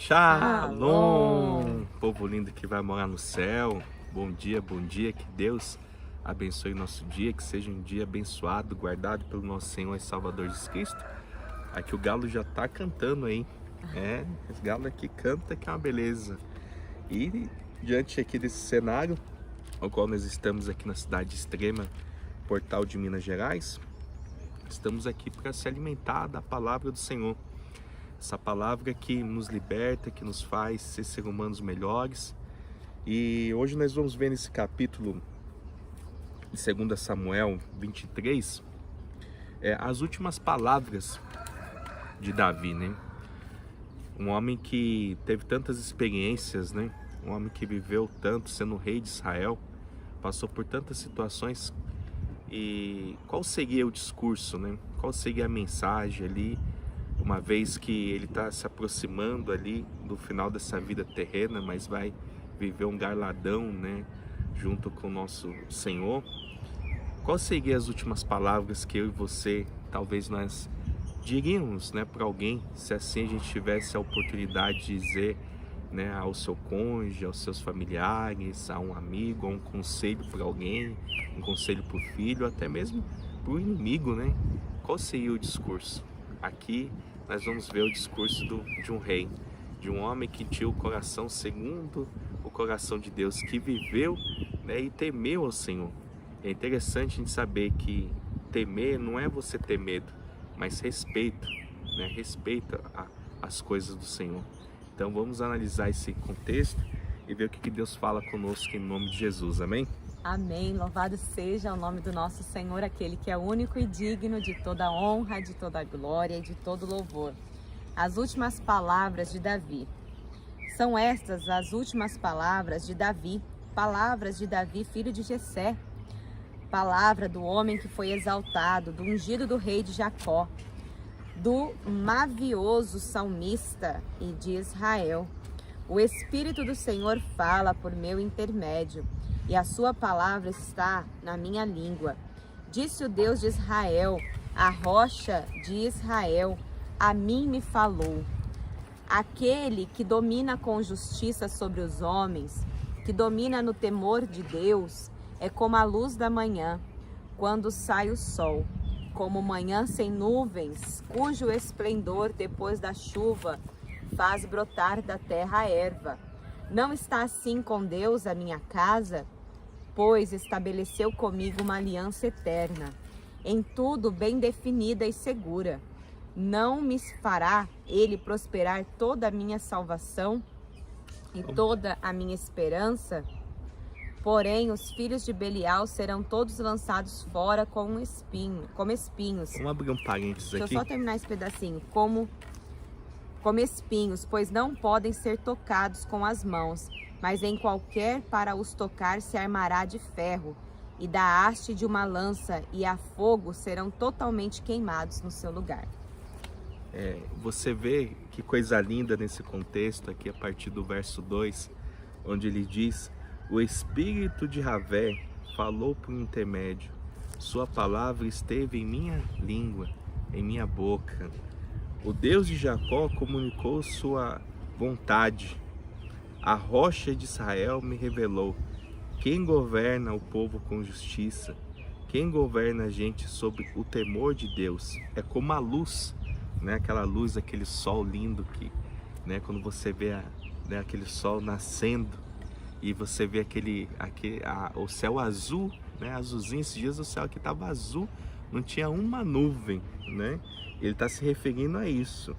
Shalom! Povo lindo que vai morar no céu. Bom dia, que Deus abençoe o nosso dia, que seja um dia abençoado, guardado pelo nosso Senhor e Salvador Jesus Cristo. Aqui o galo já tá cantando aí, esse galo aqui canta que é uma beleza. E diante aqui desse cenário, ao qual nós estamos aqui na cidade extrema, Portal de Minas Gerais, estamos aqui para se alimentar da palavra do Senhor. Essa palavra que nos liberta, que nos faz ser seres humanos melhores. E hoje nós vamos ver nesse capítulo de 2 Samuel 23, as últimas palavras de Davi, né? Um homem que teve tantas experiências, né? Um homem que viveu tanto sendo rei de Israel, passou por tantas situações. E qual seria o discurso, né? Qual seria a mensagem ali, uma vez que ele está se aproximando ali do final dessa vida terrena, mas vai viver um galardão, né, junto com o nosso Senhor? Qual seriam as últimas palavras que eu e você, talvez nós diríamos, né, para alguém, se assim a gente tivesse a oportunidade de dizer, né, ao seu cônjuge, aos seus familiares, a um amigo, a um conselho para alguém, um conselho para o filho, até mesmo para o inimigo, né? Qual seria o discurso? Aqui nós vamos ver o discurso de um rei, de um homem que tinha o coração segundo o coração de Deus, que viveu, né, e temeu ao Senhor. É interessante a gente saber que temer não é você ter medo, mas respeito, né? Respeita as coisas do Senhor. Então vamos analisar esse contexto e ver o que Deus fala conosco em nome de Jesus, amém? Amém, louvado seja o nome do nosso Senhor, aquele que é único e digno de toda honra, de toda glória e de todo louvor. As últimas palavras de Davi. São estas as últimas palavras de Davi, filho de Jessé, palavra do homem que foi exaltado, do ungido do rei de Jacó, do mavioso salmista e de Israel. O Espírito do Senhor fala por meu intermédio, e a sua palavra está na minha língua. Disse o Deus de Israel, a rocha de Israel, a mim me falou. Aquele que domina com justiça sobre os homens, que domina no temor de Deus, é como a luz da manhã, quando sai o sol, como manhã sem nuvens, cujo esplendor depois da chuva faz brotar da terra a erva. Não está assim com Deus a minha casa? Pois estabeleceu comigo uma aliança eterna, em tudo bem definida e segura. Não me fará ele prosperar toda a minha salvação e toda a minha esperança? Porém, os filhos de Belial serão todos lançados fora como espinhos. Vamos abrir um parênteses aqui. Deixa eu só terminar esse pedacinho. Como espinhos, pois não podem ser tocados com as mãos, mas em qualquer para os tocar se armará de ferro, e da haste de uma lança e a fogo serão totalmente queimados no seu lugar. Você vê que coisa linda nesse contexto aqui, a partir do verso 2, onde ele diz: o Espírito de Javé falou por intermédio, sua palavra esteve em minha língua, em minha boca. O Deus de Jacó comunicou sua vontade. A rocha de Israel me revelou. Quem governa o povo com justiça? Quem governa a gente sob o temor de Deus? É como a luz, né? Aquela luz, aquele sol lindo que, né? Quando você vê aquele sol nascendo e você vê o céu azul, né? Azulzinho. Esses dias o céu aqui estava azul, não tinha uma nuvem, né? Ele está se referindo a isso.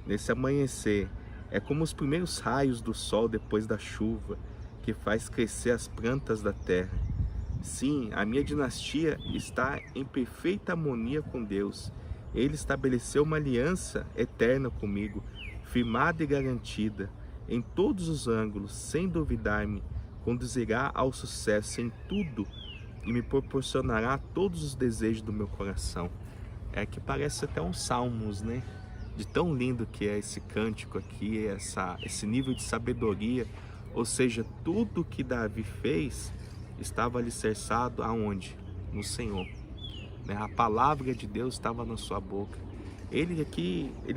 Nesse amanhecer, é como os primeiros raios do sol depois da chuva, que faz crescer as plantas da terra. Sim, a minha dinastia está em perfeita harmonia com Deus. Ele estabeleceu uma aliança eterna comigo, firmada e garantida, em todos os ângulos, sem duvidar-me, conduzirá ao sucesso em tudo e me proporcionará todos os desejos do meu coração. É que parece até um salmos, né? De tão lindo que é esse cântico aqui, esse nível de sabedoria. Ou seja, tudo que Davi fez estava alicerçado aonde? No Senhor. A palavra de Deus estava na sua boca. Ele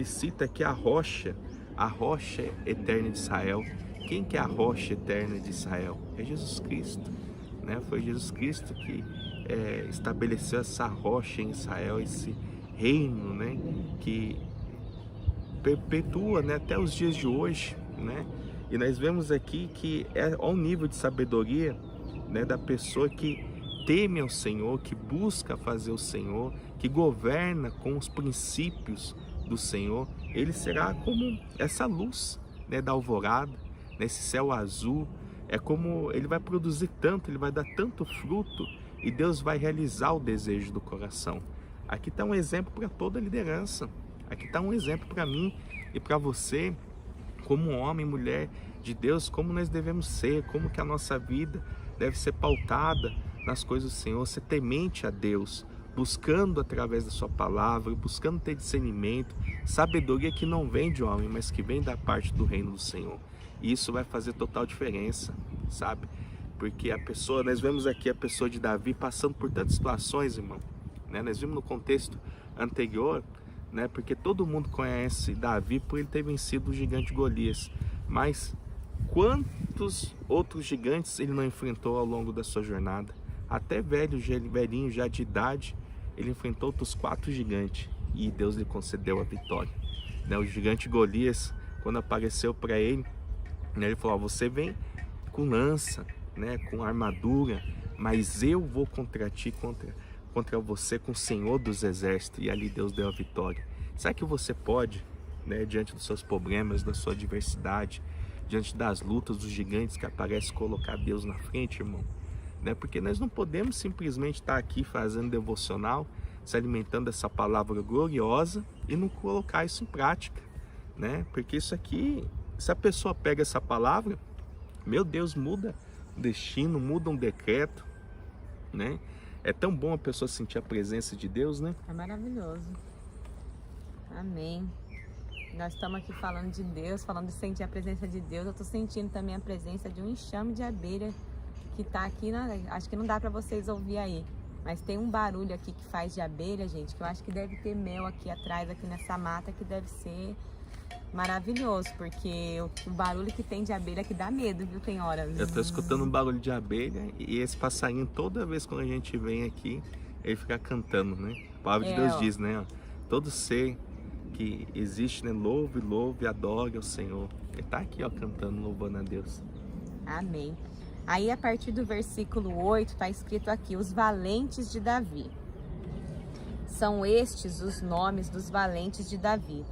cita aqui a rocha a rocha eterna de Israel. Quem que é a rocha eterna de Israel? É Jesus Cristo, né? Foi Jesus Cristo que estabeleceu essa rocha em Israel, esse reino, né? Que perpetua, né, até os dias de hoje, né? E nós vemos aqui que é ao nível de sabedoria, né, da pessoa que teme ao Senhor, que busca fazer o Senhor, que governa com os princípios do Senhor. Ele será como essa luz, né, da alvorada, nesse céu azul. É como ele vai produzir tanto, ele vai dar tanto fruto, e Deus vai realizar o desejo do coração. Aqui está um exemplo para toda a liderança. Aqui está um exemplo para mim e para você, como homem e mulher de Deus, como nós devemos ser, como que a nossa vida deve ser pautada nas coisas do Senhor, ser temente a Deus, buscando através da sua palavra, buscando ter discernimento, sabedoria que não vem de homem, mas que vem da parte do reino do Senhor. E isso vai fazer total diferença, sabe? Porque a pessoa, nós vemos aqui a pessoa de Davi passando por tantas situações, irmão, né? Nós vimos no contexto anterior, né? Porque todo mundo conhece Davi por ele ter vencido o gigante Golias, mas quantos outros gigantes ele não enfrentou ao longo da sua jornada? Até velhinho já de idade, ele enfrentou outros 4 gigantes e Deus lhe concedeu a vitória, né? O gigante Golias, quando apareceu para ele, né, ele falou: você vem com lança, né, com armadura, mas eu vou contra ti, contra você com o Senhor dos Exércitos. E ali Deus deu a vitória. Será que você pode, né, diante dos seus problemas, da sua adversidade, diante das lutas, dos gigantes que aparecem, colocar Deus na frente, irmão? Né? Porque nós não podemos simplesmente estar aqui fazendo devocional, se alimentando dessa palavra gloriosa e não colocar isso em prática, né? Porque isso aqui, se a pessoa pega essa palavra, meu Deus, muda o destino, muda um decreto, né? É tão bom a pessoa sentir a presença de Deus, né? É maravilhoso. Amém. Nós estamos aqui falando de Deus, falando de sentir a presença de Deus. Eu estou sentindo também a presença de um enxame de abelha que está aqui, acho que não dá para vocês ouvir aí, mas tem um barulho aqui que faz de abelha, gente, que eu acho que deve ter mel aqui atrás, aqui nessa mata, que deve ser maravilhoso, porque o barulho que tem de abelha que dá medo, viu? Tem horas. Eu estou escutando um barulho de abelha e esse passarinho, toda vez quando a gente vem aqui, ele fica cantando, né? A palavra de Deus diz, né? Todo ser que existe, né? Louve, adore ao Senhor. Ele está aqui, ó, cantando, louvando a Deus. Amém. Aí, a partir do versículo 8, está escrito aqui: os valentes de Davi. São estes os nomes dos valentes de Davi: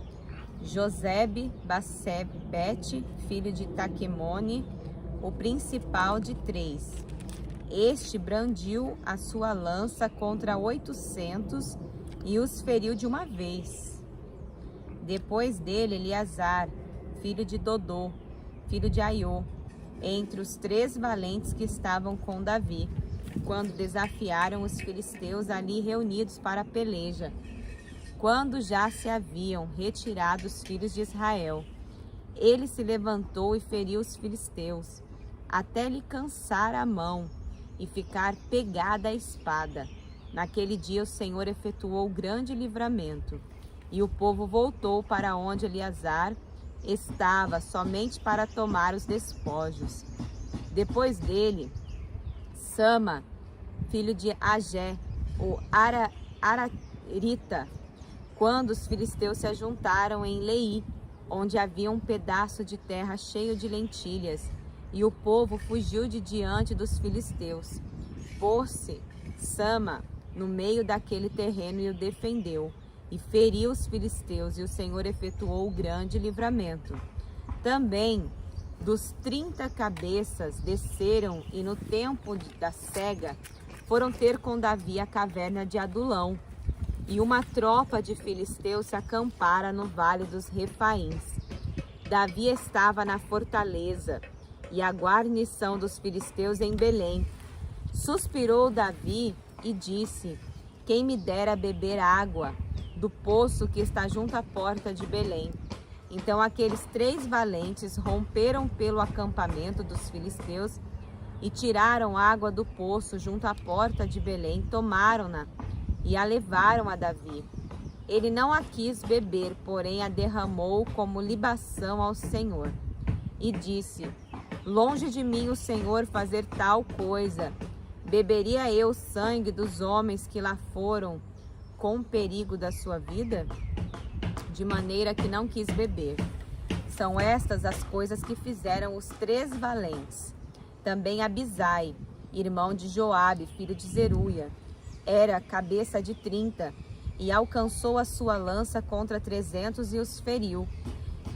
Josebe Basebete, filho de Taquemone, o principal de 3. Este brandiu a sua lança contra 800 e os feriu de uma vez. Depois dele, Eleazar, filho de Dodô, filho de Aiô, entre os 3 valentes que estavam com Davi, quando desafiaram os filisteus ali reunidos para a peleja, quando já se haviam retirado os filhos de Israel. Ele se levantou e feriu os filisteus, até lhe cansar a mão e ficar pegada a espada. Naquele dia o Senhor efetuou grande livramento, e o povo voltou para onde Eleazar estava, somente para tomar os despojos. Depois dele, Sama, filho de Agé, o Ararita, quando os filisteus se ajuntaram em Lei, onde havia um pedaço de terra cheio de lentilhas, e o povo fugiu de diante dos filisteus. Pôs-se Sama no meio daquele terreno e o defendeu, e feriu os filisteus, e o Senhor efetuou o grande livramento. Também dos 30 cabeças desceram, e no tempo da cega foram ter com Davi a caverna de Adulão, e uma tropa de filisteus se acampara no vale dos Refaíns. Davi estava na fortaleza, e a guarnição dos filisteus em Belém. Suspirou Davi e disse: quem me dera beber água do poço que está junto à porta de Belém. Então aqueles 3 valentes romperam pelo acampamento dos filisteus e tiraram água do poço junto à porta de Belém, tomaram-na e a levaram a Davi. Ele não a quis beber, porém a derramou como libação ao Senhor. E disse: longe de mim o Senhor fazer tal coisa. Beberia eu o sangue dos homens que lá foram, com o perigo da sua vida? De maneira que não quis beber. São estas as coisas que fizeram os 3 valentes. Também Abisai, irmão de Joabe, filho de Zeruia, era cabeça de 30, e alcançou a sua lança contra 300 e os feriu.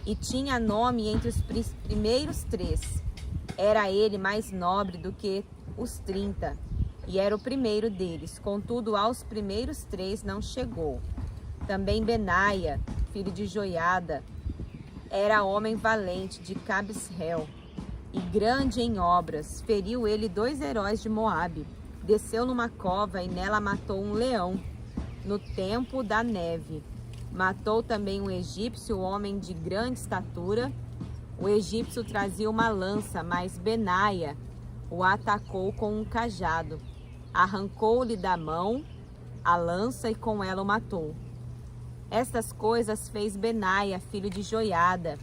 E tinha nome entre os primeiros 3. Era ele mais nobre do que os 30, e era o primeiro deles. Contudo, aos primeiros 3 não chegou. Também Benaia, filho de Joiada, era homem valente de Cabisrel, e grande em obras. Feriu ele 2 heróis de Moabe. Desceu numa cova e nela matou um leão, no tempo da neve. Matou também um egípcio, homem de grande estatura. O egípcio trazia uma lança, mas Benaia o atacou com um cajado. Arrancou-lhe da mão a lança e com ela o matou. Estas coisas fez Benaia, filho de Joiada,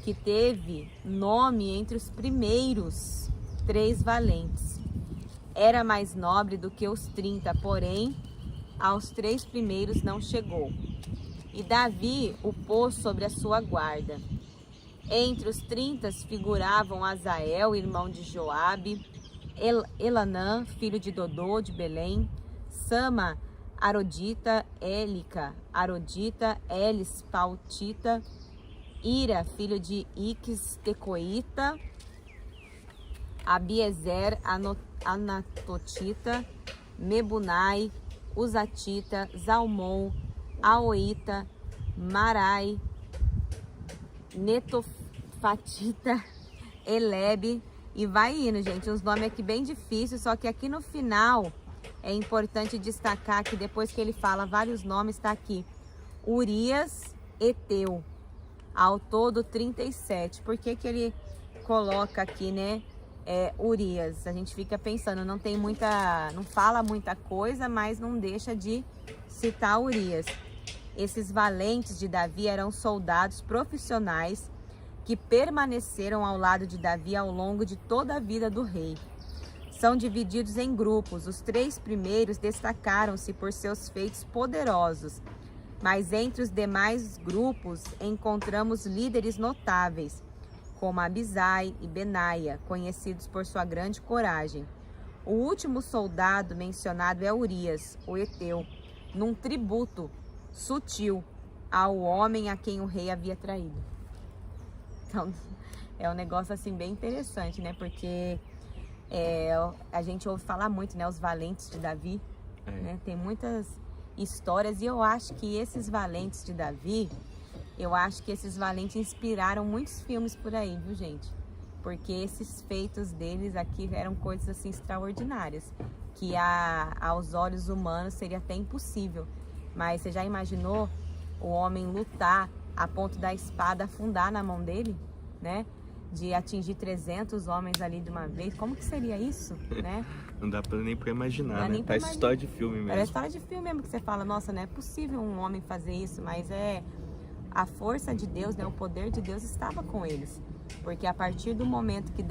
que teve nome entre os primeiros 3 valentes. Era mais nobre do que os 30, porém aos 3 primeiros não chegou. E Davi o pôs sobre a sua guarda. Entre os 30 figuravam Azael, irmão de Joabe, Elanã, filho de Dodô, de Belém, Sama, Arodita, Élica, Arodita, Elis, Pautita, Ira, filho de Iques, Tecoíta, Abiezer, Anatotita, Mebunai, Uzatita, Zalmon, Aoita, Marai, Netofatita, Elebe, e vai indo, gente. Uns nomes aqui bem difíceis, só que aqui no final é importante destacar que depois que ele fala vários nomes, está aqui Urias, Eteu, ao todo 37. Por que que ele coloca aqui, né, Urias? A gente fica pensando, não fala muita coisa, mas não deixa de citar Urias. Esses valentes de Davi eram soldados profissionais que permaneceram ao lado de Davi ao longo de toda a vida do rei. São divididos em grupos. Os 3 primeiros destacaram-se por seus feitos poderosos, mas entre os demais grupos encontramos líderes notáveis, como Abisai e Benaia, conhecidos por sua grande coragem. O último soldado mencionado é Urias, o Eteu, num tributo sutil ao homem a quem o rei havia traído. Então, é um negócio assim bem interessante, né? Porque a gente ouve falar muito, né? Os valentes de Davi, né? Tem muitas histórias e eu acho que esses valentes de Davi, esses valentes inspiraram muitos filmes por aí, viu, gente? Porque esses feitos deles aqui eram coisas assim extraordinárias, que aos olhos humanos seria até impossível. Mas você já imaginou o homem lutar a ponto da espada afundar na mão dele, né? De atingir 300 homens ali de uma vez. Como que seria isso, né? Não dá nem pra imaginar, né? Parece história de filme mesmo. Parece história de filme mesmo, que você fala, nossa, não é possível um homem fazer isso, mas a força de Deus, né? O poder de Deus estava com eles. Porque a partir do momento que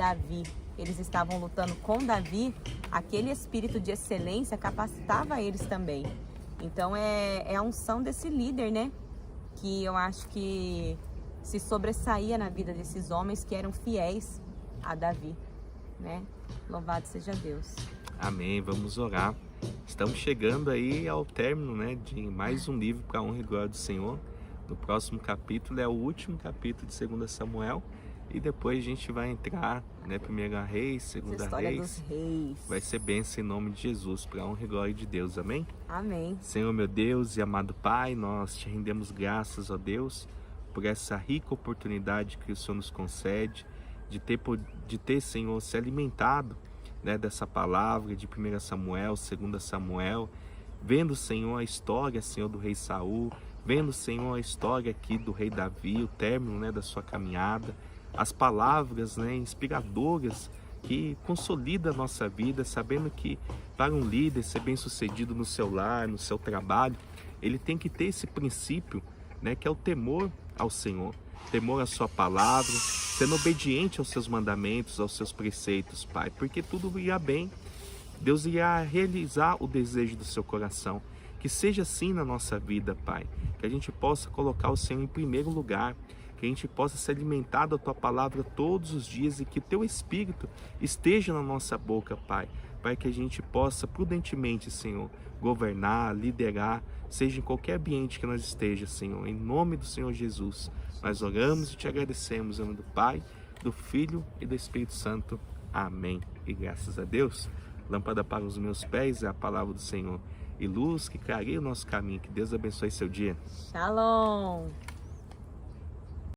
eles estavam lutando com Davi, aquele espírito de excelência capacitava eles também. Então é a unção desse líder, né? Que eu acho que se sobressaía na vida desses homens que eram fiéis a Davi, né? Louvado seja Deus. Amém, vamos orar. Estamos chegando aí ao término, né, de mais um livro para a honra e glória do Senhor. No próximo capítulo é o último capítulo de 2 Samuel. E depois a gente vai entrar, né, 1 Reis, 2 Reis. Dos reis. Vai ser bênção em nome de Jesus, para a honra e glória de Deus. Amém? Amém. Senhor, meu Deus e amado Pai, nós te rendemos graças, ó Deus, por essa rica oportunidade que o Senhor nos concede, de ter, Senhor, se alimentado, né, dessa palavra de 1 Samuel, 2 Samuel, vendo, Senhor, a história, Senhor, do rei Saul, vendo, Senhor, a história aqui do rei Davi, o término, né, da sua caminhada, as palavras, né, inspiradoras que consolidam a nossa vida, sabendo que para um líder ser bem sucedido no seu lar, no seu trabalho, ele tem que ter esse princípio, né, que é o temor ao Senhor, temor à sua palavra, sendo obediente aos seus mandamentos, aos seus preceitos, Pai, porque tudo irá bem. Deus irá realizar o desejo do seu coração. Que seja assim na nossa vida, Pai. Que a gente possa colocar o Senhor em primeiro lugar. Que a gente possa se alimentar da Tua palavra todos os dias e que o Teu Espírito esteja na nossa boca, Pai. Para que a gente possa prudentemente, Senhor, governar, liderar, seja em qualquer ambiente que nós esteja, Senhor. Em nome do Senhor Jesus, nós oramos e Te agradecemos. Em nome do Pai, do Filho e do Espírito Santo. Amém. E graças a Deus. Lâmpada para os meus pés é a palavra do Senhor e luz que clareia o nosso caminho. Que Deus abençoe seu dia. Shalom!